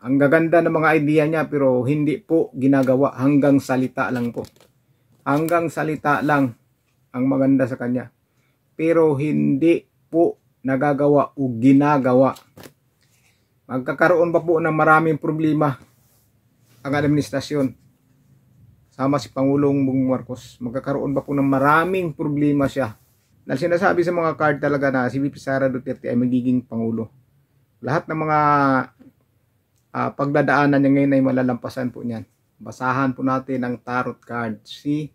Ang gaganda ng mga idea niya pero hindi po ginagawa, hanggang salita lang po. Hanggang salita lang ang maganda sa kanya. Pero hindi po nagagawa o ginagawa. Magkakaroon pa po ng maraming problema ang administrasyon. Sama si Pangulong Bongbong Marcos. Magkakaroon pa po ng maraming problema siya. Dahil sinasabi sa mga card talaga na si VP Sara Duterte ay magiging Pangulo. Lahat ng mga pagdadaanan niya ngayon ay malalampasan po niyan. Basahan po natin ang tarot card, si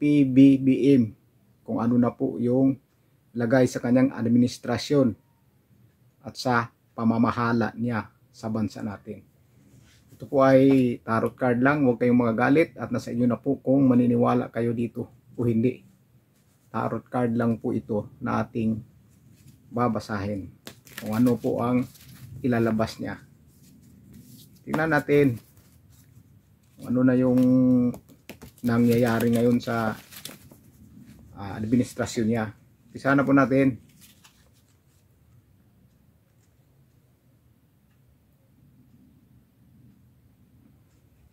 PBBM, kung ano na po yung lagay sa kanyang administrasyon at sa pamamahala niya sa bansa natin. Ito po ay tarot card lang, huwag kayong magagalit at nasa inyo na po kung maniniwala kayo dito o hindi. Tarot card lang po ito na ating babasahin kung ano po ang ilalabas niya. Tingnan natin kung ano na yung nangyayari ngayon sa administrasyon niya. Umpisa na po natin.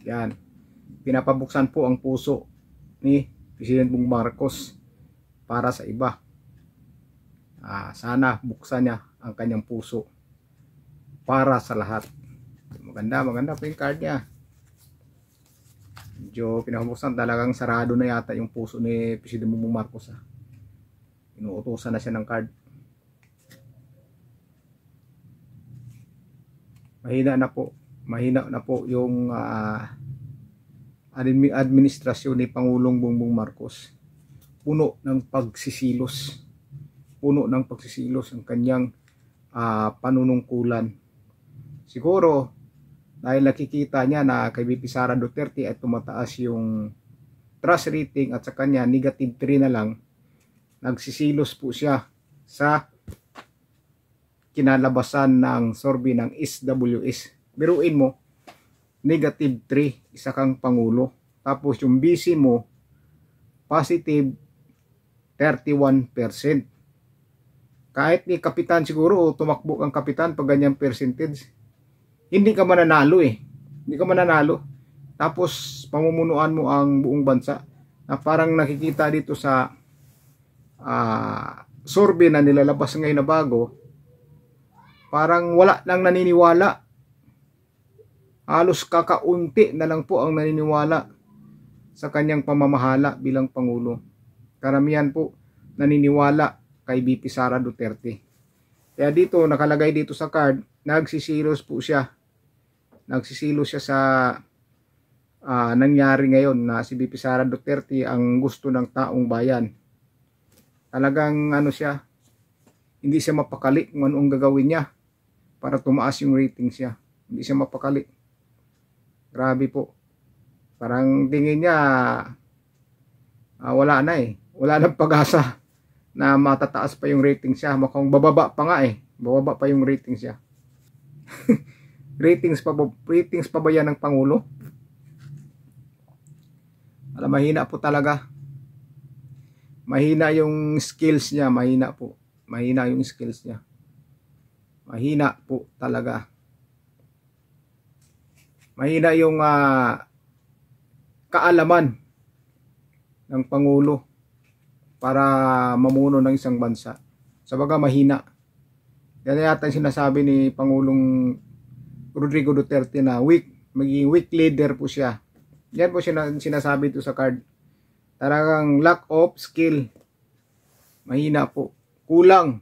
Yan. Pinapabuksan po ang puso ni President Bongbong Marcos para sa iba. Sana buksan niya ang kanyang puso para sa lahat. Maganda po yung card niya. Medyo pinapabuksan, talagang sarado na yata yung puso ni President Bongbong Marcos. Inuutosan na siya ng card. Mahina na po yung administrasyon ni Pangulong Bongbong Marcos. Puno ng pagsisilos. Puno ng pagsisilos ang kanyang panunungkulan. Siguro dahil nakikita niya na kay VP Sara Duterte ay tumataas yung trust rating at sa kanya negative 3 na lang, nagsisilos po siya sa kinalabasan ng survey ng SWS. Biruin mo, negative 3, isa kang Pangulo. Tapos yung BC mo, positive 31%. Kahit ni Kapitan siguro, tumakbo kang Kapitan pag ganyang percentage, hindi ka mananalo eh. Hindi ka mananalo. Tapos pamumunuan mo ang buong bansa. Na parang nakikita dito sa survey na nilalabas ngayon na bago, parang wala nang naniniwala. Halos kakaunti na lang po ang naniniwala sa kanyang pamamahala bilang Pangulo. Karamihan po naniniwala kay VP Sara Duterte. Kaya dito, nakalagay dito sa card, nagsisilos po siya. Nagsisilo siya sa nangyari ngayon na si VP Sara Duterte ang gusto ng taong bayan. Talagang siya, hindi siya mapakali kung anong gagawin niya para tumaas yung ratings niya. Hindi siya mapakali. Grabe po. Parang tingin niya wala na eh. Wala nang pag-asa na matataas pa yung ratings niya. Mukhang bababa pa nga eh. Bababa pa yung ratings niya. Ratings pa ba yan ng Pangulo? Mahina po talaga. Mahina yung skills niya. Mahina po. Mahina yung skills niya. Mahina po talaga. Mahina yung kaalaman ng Pangulo para mamuno ng isang bansa. Sabaga mahina. Yan yata yung sinasabi ni Pangulong Rodrigo Duterte na magiging weak leader po siya. Yan po sinasabi ito sa card. Talagang lack of skill. Mahina po. Kulang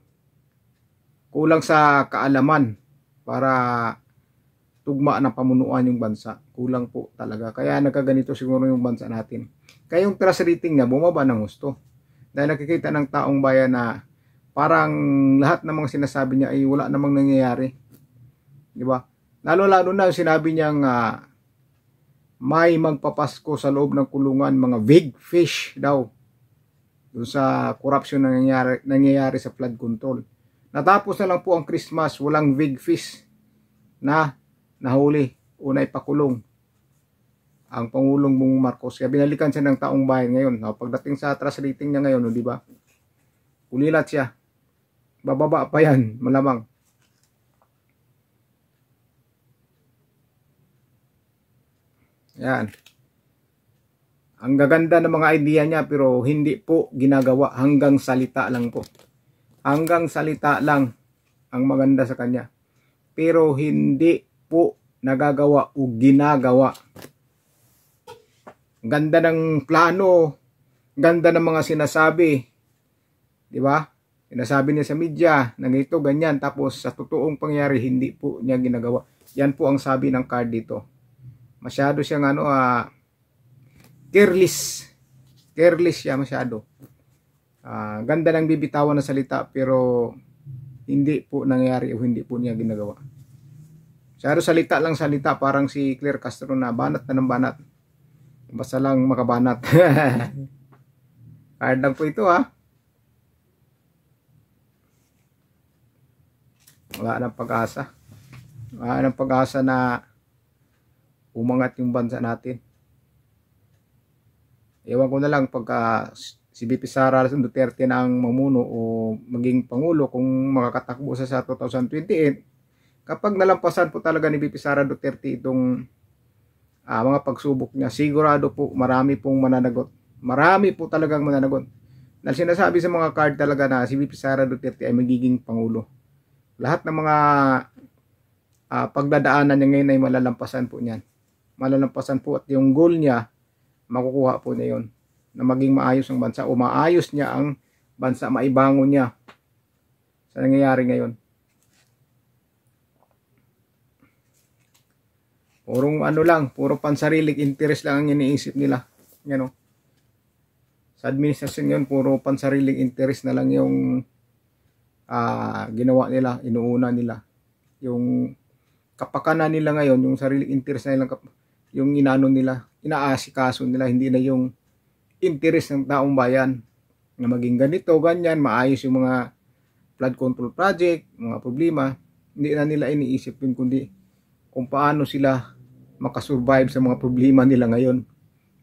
sa kaalaman para tugma ng pamunuan yung bansa. Kulang po talaga. Kaya nagkaganito siguro yung bansa natin. Kaya yung trust rating niya bumaba ng gusto. Dahil nakikita ng taong bayan na parang lahat ng mga sinasabi niya ay wala namang nangyayari. Di ba? Lalo-lalo na sinabi niyang may magpapasko sa loob ng kulungan, mga big fish daw. Doon sa corruption na nangyayari sa flood control. Natapos na lang po ang Christmas, walang big fish na nahuli o naipakulong ang Pangulong Bongbong Marcos. Kaya binalikan siya ng taong bayan ngayon. Pagdating sa trust rating niya ngayon, di ba? Ulilat siya. Bababa pa yan, malamang. Yan. Ang gaganda ng mga idea niya pero hindi po ginagawa, hanggang salita lang po. Hanggang salita lang ang maganda sa kanya. Pero hindi po nagagawa o ginagawa. Ganda ng plano, ganda ng mga sinasabi. Di ba? Sinasabi niya sa media na ganito, ganyan. Tapos sa totoong pangyari, hindi po niya ginagawa. Yan po ang sabi ng card dito. Masyado siyang careless. Careless siya masyado. Ganda ng bibitawan na salita pero hindi po nangyayari o hindi po niya ginagawa. Masyado salita lang salita, parang si Claire Castro na banat na ng banat. Basta lang makabanat. Card lang po ito Wala nang pag-asa. Wala nang pag-asa na umangat yung bansa natin. Ewan ko na lang pagka si VP Sara Duterte na ang mamuno o maging pangulo kung makakatakbo sa 2028. Kapag nalampasan po talaga ni VP Sara Duterte itong mga pagsubok niya, sigurado po marami pong mananagot. Marami po talagang mananagot. Na sinasabi sa mga card talaga na si VP Sara Duterte ay magiging pangulo. Lahat ng mga pagdadaanan niya ngayon ay malalampasan po niyan. Malalampasan po at yung goal niya, makukuha po niya yun. Na maging maayos ang bansa o maayos niya ang bansa, maibangon niya sa nangyayari ngayon. Purong puro pansariling interest lang ang iniisip nila. Yan Sa administrasyon yun, puro pansariling interest na lang yung ginawa nila, inuuna nila. Yung kapakanan nila ngayon, yung sariling interest na nilang yung inaasikaso nila, hindi na yung interest ng taong bayan na maging ganito, ganyan, maayos yung mga flood control project, mga problema. Hindi na nila iniisip yun, kundi kung paano sila makasurvive sa mga problema nila ngayon.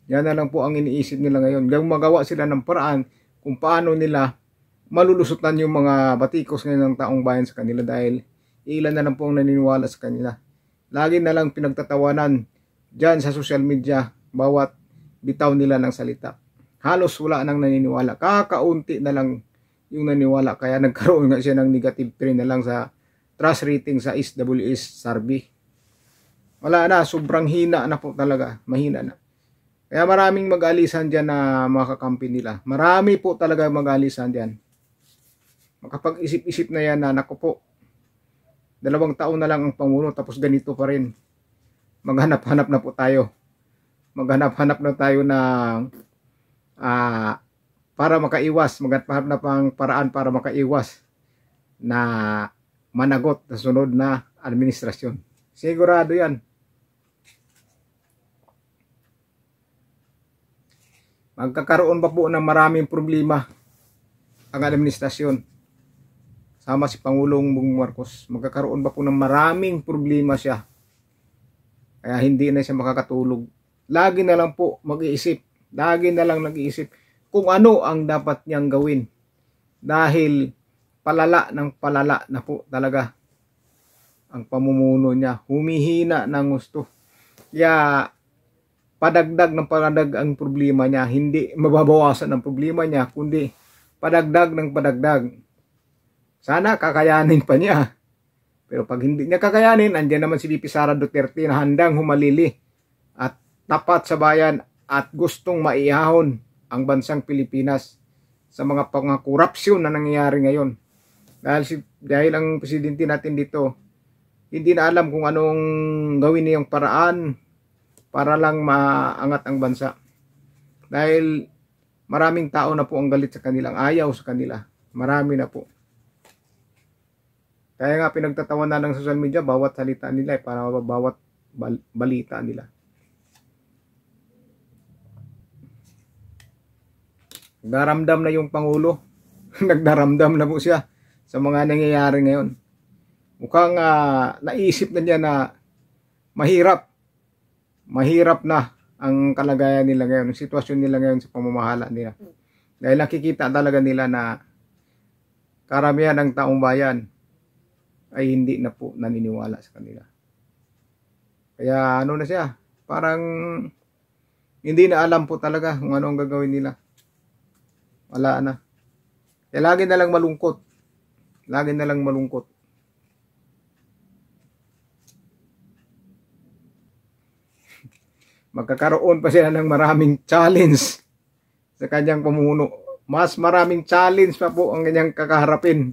Yan na lang po ang iniisip nila ngayon. Magawa sila ng paraan kung paano nila malulusutan yung mga batikos ngayon ng taong bayan sa kanila dahil ilan na lang po ang naniniwala sa kanila. Lagi na lang pinagtatawanan dyan sa social media bawat bitaw nila ng salita. Halos wala nang naniniwala. Kakaunti na lang yung naniniwala. Kaya nagkaroon nga siya ng negative 3 na lang sa trust rating sa SWS survey. Wala na, sobrang hina na po talaga. Mahina na. Kaya maraming mag-alisan dyan na mga kakampi nila. Marami po talaga mag-alisan dyan. Makapag-isip-isip na yan na naku po, 2 taon na lang ang pangulo tapos ganito pa rin. Maghanap-hanap na po tayo. Maghanap-hanap na tayo ng para makaiwas. Maghanap na pang paraan para makaiwas na managot sa sunod na administrasyon. Sigurado yan. Magkakaroon pa po ng maraming problema ang administrasyon. Sama si Pangulong Bongbong Marcos. Magkakaroon pa po ng maraming problema siya. Kaya hindi na siya makakatulog. Lagi na lang po mag-iisip. Lagi na lang nag-iisip kung ano ang dapat niyang gawin. Dahil palala na po talaga ang pamumuno niya. Humihina ng gusto. Kaya padagdag ng padagdag ang problema niya. Hindi mababawasan ang problema niya, kundi padagdag ng padagdag. Sana kakayanin pa niya. Pero pag hindi niya kakayanin, andyan naman si VP Sara Duterte na handang humalili at tapat sa bayan at gustong maihahon ang bansang Pilipinas sa mga pangkorupsyon na nangyayari ngayon. Dahil ang presidente natin dito, hindi na alam kung anong gawin niyang paraan para lang maangat ang bansa. Dahil maraming tao na po ang galit sa kanilang, ayaw sa kanila. Marami na po. Kaya nga pinagtatawanan ng social media bawat salita nila para bawat balita nila. Nagdaramdam na yung Pangulo. Nagdaramdam na po siya sa mga nangyayari ngayon. Mukhang naisip na niya na mahirap na ang kalagayan nila ngayon, ang sitwasyon nila ngayon sa pamamahala nila. Dahil nakikita talaga nila na karamihan ng taong bayan ay hindi na po naniniwala sa kanila. Kaya na siya, Parang hindi na alam po talaga kung ano ang gagawin nila. Wala na. Kaya lagi na lang malungkot. Lagi na lang malungkot. Magkakaroon pa sila ng maraming challenge sa kanyang pamumuno. Mas maraming challenge pa po ang kanyang kakaharapin.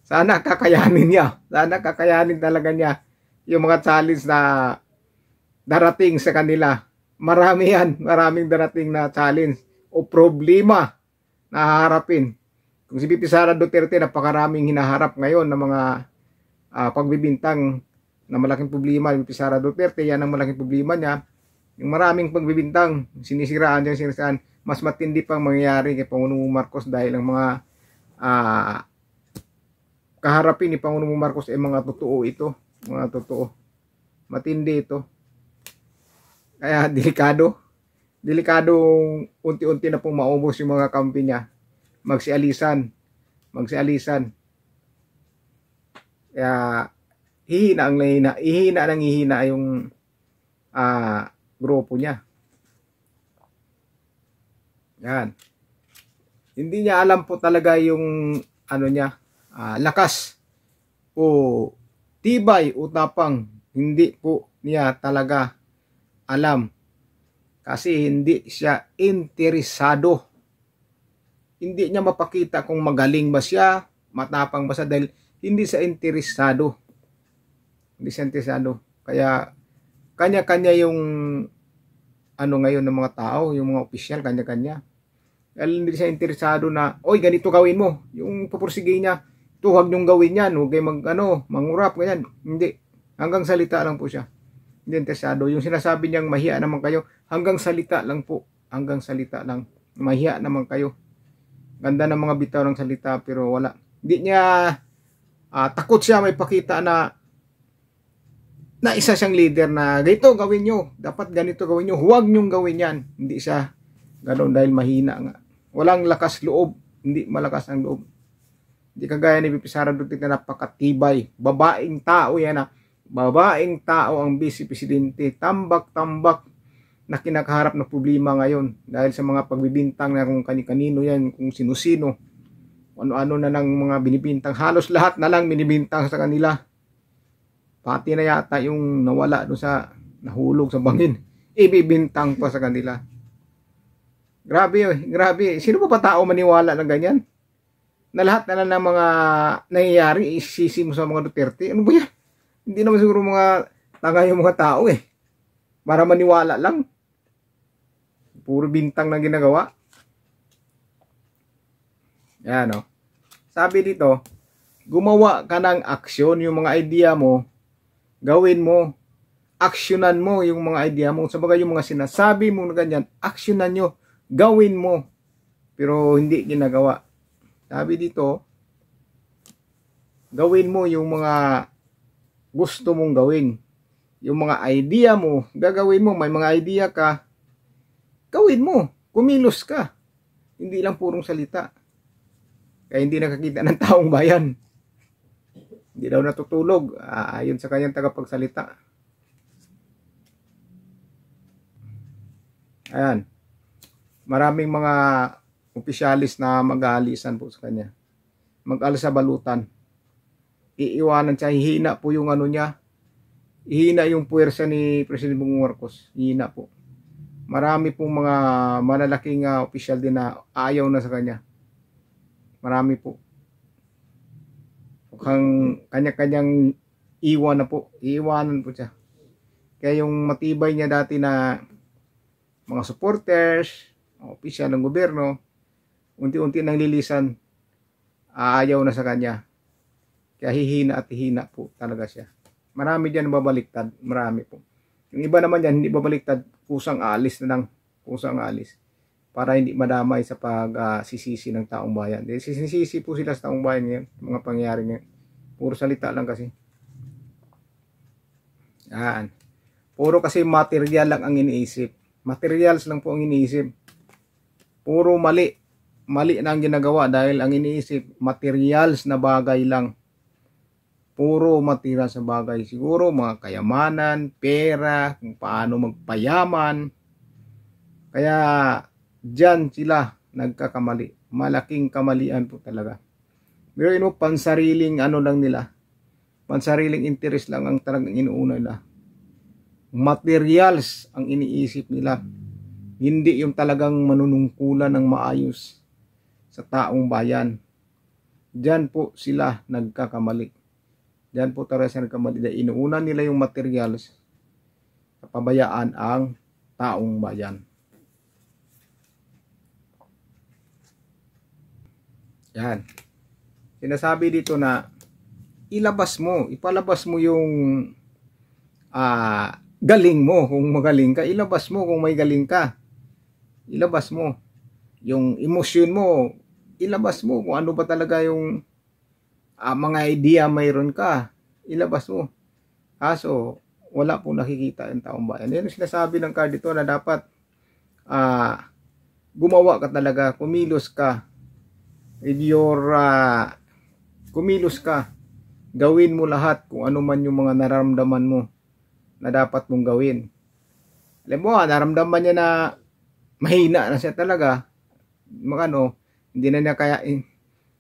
Sana kakayanin niya. Sana kakayanin talaga niya yung mga challenge na darating sa kanila. Marami yan. Maraming darating na challenge o problema na haharapin. Kung si VP Sara Duterte, napakaraming hinaharap ngayon ng mga pagbibintang na malaking problema. VP Sara Duterte, yan ang malaking problema niya. Yung maraming pagbibintang, sinisiraan dyan, sinisiraan, mas matindi pang mangyayari kay Pangulong Marcos dahil ang mga kaharapin ni Pangulong Marcos ay mga totoo ito. Mga totoo. Matindi ito. Kaya delikado. Delikadong unti-unti na pong maubos yung mga kampi niya. Magsialisan. Magsialisan. Kaya hihina ang lahina. Ihina yung grupo niya. Yan. Hindi niya alam po talaga yung ano niya, lakas o tibay o tapang. Hindi po niya talaga alam. Kasi hindi siya interesado. Hindi niya mapakita kung magaling ba siya, matapang ba siya, dahil hindi siya interesado. Hindi siya interesado. Kaya kanya-kanya yung ano ngayon ng mga tao, yung mga opisyal, kanya-kanya. Dahil hindi siya interesado na, oy, ganito gawin mo. Yung pupursige niya, ito, huwag niyong gawin yan. Huwag kayo mangurap, ganyan. Hindi. Hanggang salita lang po siya. Hindi interesado. Yung sinasabi niyang mahiya naman kayo, hanggang salita lang po. Hanggang salita lang. Mahiya naman kayo. Ganda ng mga bitaw ng salita, pero wala. Hindi niya, takot siya may pakita na isa siyang leader na ganito gawin nyo, dapat ganito gawin nyo, huwag nyong gawin yan. Hindi siya ganoon dahil mahina nga. Walang lakas loob, hindi malakas ang loob. Hindi kagaya ni VP Sara Duterte na napakatibay. Babaeng tao yan na. Babaeng tao ang Vice Presidente. Tambak-tambak na kinakaharap na problema ngayon dahil sa mga pagbibintang na kung kani-kanino yan, kung sino-sino. Ano-ano na lang mga binibintang. Halos lahat na lang binibintang sa kanila. Pati na yata yung nawala doon sa nahulog sa bangin. Ibibintang pa sa kanila. Grabe, grabe. Sino pa tao maniwala ng ganyan? Na lahat na lang ng mga nangyayari isisi mo sa mga Duterte. Ano ba yan? Hindi naman siguro mga tanga yung mga tao eh. Para maniwala lang. Puro bintang na ginagawa. Yan o. Sabi dito, gumawa ka ng aksyon, yung mga idea mo, gawin mo, aksyonan mo yung mga idea mo. Sabaga yung mga sinasabi mo na ganyan, aksyonan nyo, gawin mo. Pero hindi ginagawa. Sabi dito, gawin mo yung mga gusto mong gawin. Yung mga idea mo, gagawin mo. May mga idea ka, gawin mo. Kumilos ka. Hindi lang purong salita. Kaya hindi nakakita ng taong bayan. Hindi daw natutulog ayon sa kanyang tagapagsalita. Ayan. Maraming mga opisyalis na mag-aalisan po sa kanya. Mag-alis sa balutan. Iiwanan siya. Hihina po yung ano niya. Hihina yung puwersa ni President Bongbong Marcos. Hihina po. Marami pong mga malalaking opisyal din na ayaw na sa kanya. Marami po. Mukhang kanya-kanyang iwan na po. Iiwanan po siya. Kaya yung matibay niya dati na mga supporters, opisyal ng gobyerno, unti-unti nang lilisan, ayaw na sa kanya. Kaya hihina at hihina po talaga siya. Marami dyan babaliktad. Marami po. Yung iba naman dyan, hindi babaliktad. Kusang alis na lang. Kusang alis. Para hindi madamay sa pagsisisi ng taong bayan. Sisisi po sila sa taong bayan ngayon. Mga pangyayari ngayon. Puro salita lang kasi. Yan. Puro kasi material lang ang iniisip. Materials lang po ang iniisip. Puro mali. Mali na ang ginagawa dahil ang iniisip materials na bagay lang. puro matira sa bagay. Siguro mga kayamanan, pera, kung paano magpayaman. Kaya dyan sila nagkakamali. Malaking kamalian po talaga. Pero pansariling ano lang nila. Pansariling interest lang ang talagang inuuna nila. Materials ang iniisip nila. Hindi yung talagang manunungkulan ng maayos sa taong bayan. Diyan po sila nagkakamali. Diyan po talaga sila nagkamali. Dahil inuuna nila yung materials, pabayaan ang taong bayan. Yan. Sinasabi dito na ipalabas mo yung galing mo. Kung magaling ka, ilabas mo kung may galing ka. Ilabas mo. Yung emosyon mo, ilabas mo kung ano ba talaga yung mga idea mayroon ka. Ilabas mo. Kaso, wala po nakikita yung taong bayan. Yan yung sinasabi ng card dito na dapat gumawa ka talaga, kumilos ka. With your kumilos ka. Gawin mo lahat kung ano man yung mga nararamdaman mo na dapat mong gawin. Alam mo, naramdaman niya na mahina na siya talaga. Hindi na niya kaya.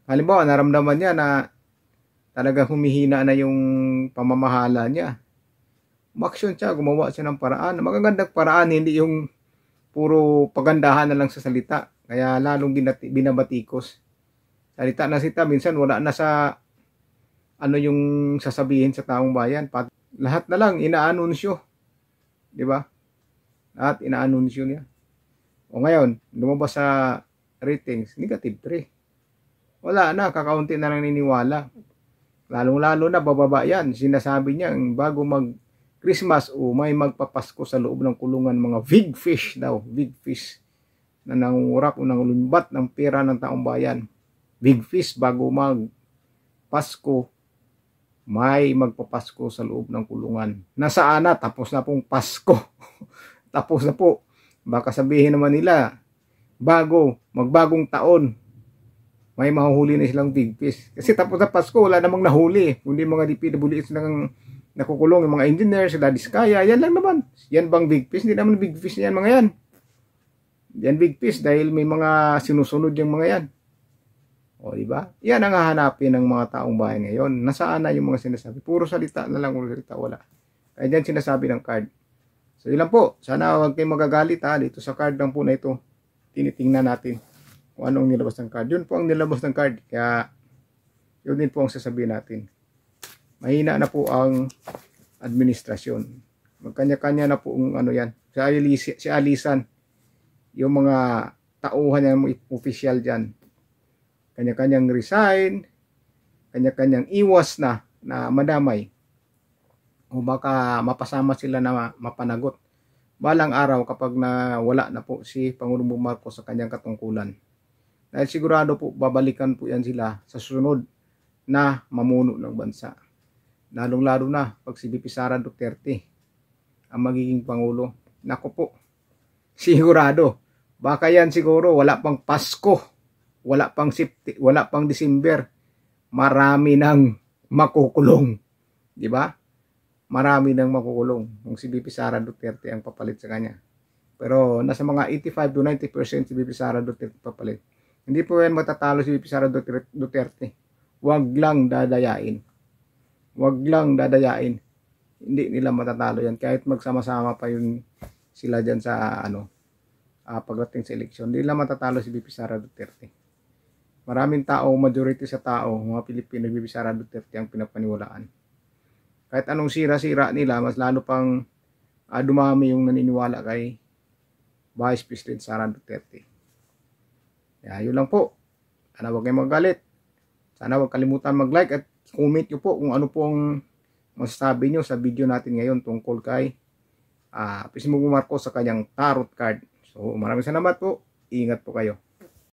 Halimbawa, naramdaman niya na talaga humihina na yung pamamahala niya. Umaksyon siya, gumawa siya ng paraan. Magagandang paraan, hindi yung puro pagandahan na lang sa salita. Kaya lalong binabatikos. Salita na sita, minsan wala na sa ano yung sasabihin sa taong bayan. Lahat na lang inaanunsyo. Di ba? Lahat inaanunsyo niya. O ngayon, lumabas sa ratings, negative 3. Wala na, kakaunti na lang niniwala. Lalong-lalo na bababa yan. Sinasabi niya, bago mag-Christmas, may magpapasko sa loob ng kulungan, mga big fish daw. Big fish na nangungurap o nangulumbat ng pera ng taong bayan. Big fish bago mag-Pasko, may magpapasko sa loob ng kulungan. Nasaan na? Tapos na pong Pasko. Tapos na po. Baka sabihin naman nila, magbagong taon, may mahuhuli na silang big fish. Kasi tapos na Pasko, wala namang nahuli. Kundi mga DPWH lang nakukulong, yung mga engineer, sila Diskaya, yan lang naman. Yan bang big fish? Hindi naman big fish yan mga yan. Yan big fish dahil may mga sinusunod yung mga yan. O, diba? Yan ang hahanapin ng mga taong bayan ngayon. Nasaan na yung mga sinasabi? Puro salita na lang, puro salita, wala. Kaya dyan sinasabi ng card. So, ilan po. Sana huwag kayong magagalit dito sa card lang po na ito. Tinitingnan natin kung anong nilabas ng card. Yun po ang nilabas ng card. Kaya, yun din po ang sasabihin natin. Mahina na po ang administrasyon. Magkanya-kanya na po ang ano yan. Si Alisan, yung mga tauhan niya, official dyan. Kanya-kanyang resign, kanya-kanyang iwas na madamay. O baka mapasama sila na mapanagot. Balang araw kapag wala na po si Pangulong Marcos sa kanyang katungkulan. Dahil sigurado po babalikan po yan sila sa susunod na mamuno ng bansa. Lalong-lalo na pag si VP Sara Duterte ang magiging Pangulo. Nako po, sigurado. Baka yan siguro wala pang Pasko. Wala pang December, marami nang makukulong. Di ba? Marami nang makukulong kung si VP Sara Duterte ang papalit sa kanya. Pero nasa mga 85 to 90% si VP Sara Duterte papalit. Hindi po yan matatalo si VP Sara Duterte. Huwag lang dadayain. Huwag lang dadayain. Hindi nila matatalo yan. Kahit magsama-sama pa yun sila dyan sa pagdating sa eleksyon. Hindi nila matatalo si VP Sara Duterte. Maraming tao, majority sa tao, mga Pilipino, VP Sara Duterte ang pinapaniwalaan. Kahit anong sira-sira nila, mas lalo pang dumami yung naniniwala kay Vice President Sara Duterte. Kaya yun lang po. Sana huwag kayong magalit. Sana huwag kalimutan mag-like at comment nyo po kung ano pong masasabi nyo sa video natin ngayon tungkol kay President Marcos sa kanyang tarot card. So maraming salamat po. Ingat po kayo.